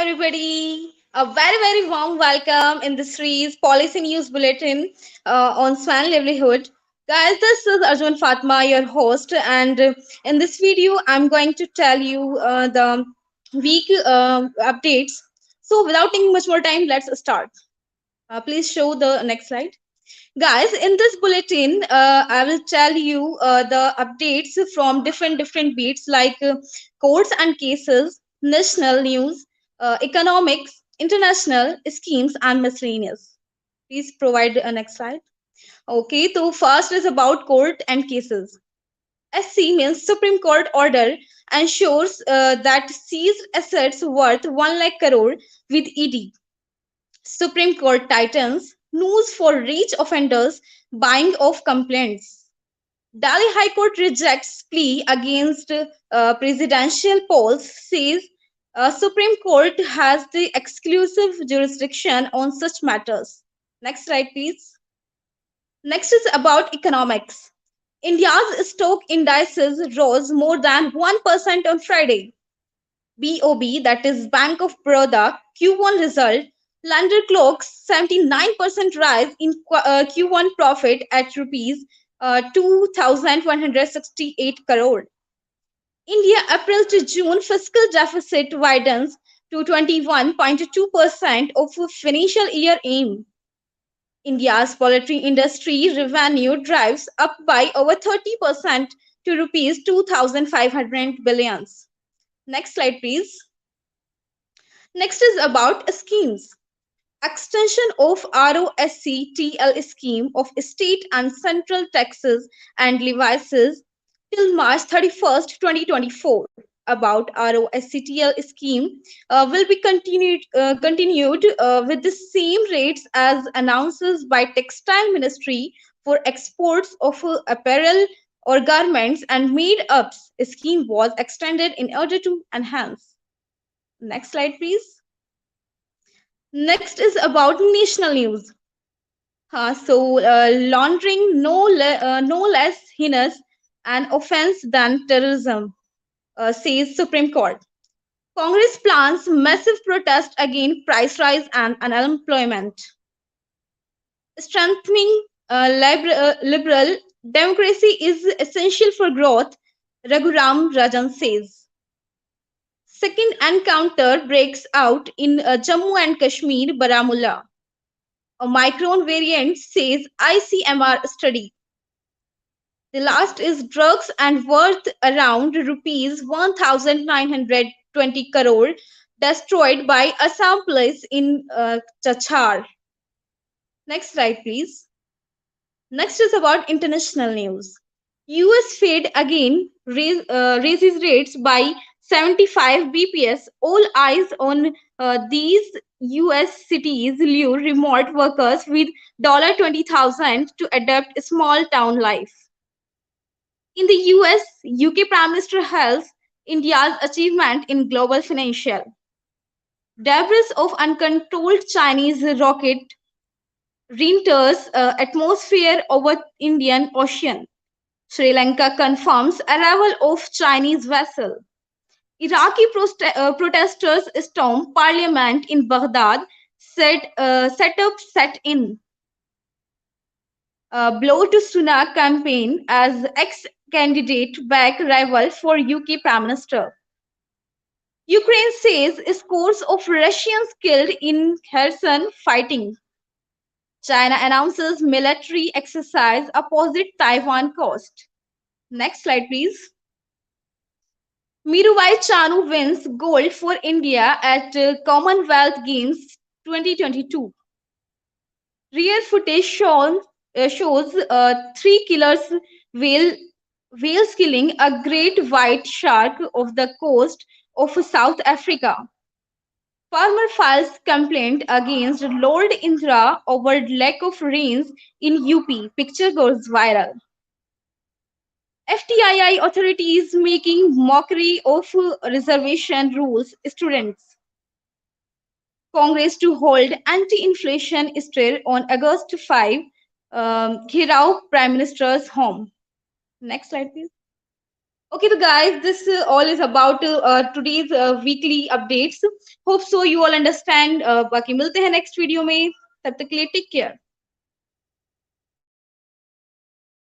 everybody. A very warm welcome in this series Policy News Bulletin on Swan Livelihood. Guys, this is Arjun Fatma, your host, and in this video, I'm going to tell you the week updates. So, without taking much more time, let's start. Please show the next slide. Guys, in this bulletin, I will tell you the updates from different beats like courts and cases, national news, economics, international schemes, and miscellaneous. Please provide a next slide. Okay, so first is about court and cases. SC means Supreme Court order ensures that seized assets worth 1 lakh crore with ED. Supreme Court tightens news for rich offenders buying of complaints. Delhi High Court rejects plea against presidential polls, says Supreme Court has the exclusive jurisdiction on such matters. Next slide, please. Next is about economics. India's stock indices rose more than 1% on Friday. BOB, that is Bank of Baroda, Q1 result, London clocks 79% rise in Q1 profit at rupees 2,168 crore. India April to June fiscal deficit widens to 21.2% of financial year aim. India's poultry industry revenue drives up by over 30% to rupees 2,500 billions. Next slide, please. Next is about schemes. Extension of ROSCTL scheme of state and central taxes and levies till March 31st, 2024. About ROSCTL scheme will be continued with the same rates as announced by Textile Ministry for exports of apparel or garments and made-ups. Scheme was extended in order to enhance. Next slide, please. Next is about national news. Laundering no less heinous an offense than terrorism, says Supreme Court. Congress plans massive protest against price rise and unemployment. Strengthening liberal democracy is essential for growth, Raghuram Rajan says. Second encounter breaks out in Jammu and Kashmir, Baramulla. Omicron variant, says ICMR study. The last is drugs and worth around rupees 1,920 crore destroyed by Assam police in Chachar. Next slide, please. Next is about international news. US Fed again raises rates by 75 bps. All eyes on these US cities lure remote workers with $20,000 to adapt small town life. In the US, UK Prime Minister hails India's achievement in global financial. Debris of uncontrolled Chinese rocket re-enters atmosphere over Indian Ocean. Sri Lanka confirms arrival of Chinese vessel. Iraqi protesters storm parliament in Baghdad, set in. Blow to Sunak campaign as ex-candidate back rival for UK Prime Minister. Ukraine says scores of Russians killed in Kherson fighting. China announces military exercise opposite Taiwan coast. Next slide, please. Mirabai Chanu wins gold for India at Commonwealth Games 2022. Rear footage shows 3 killers whales killing a great white shark off the coast of South Africa. Farmer files complaint against Lord Indra over lack of rains in UP. Picture goes viral. FTII authorities making mockery of reservation rules. Students. Congress to hold anti-inflation stir on August 5. Ghirao Prime Minister's home. Next slide, please. Okay, so guys, this all is about today's weekly updates. Hope so you all understand. बाकी मिलते हैं next video में. तब तक के लिए take care.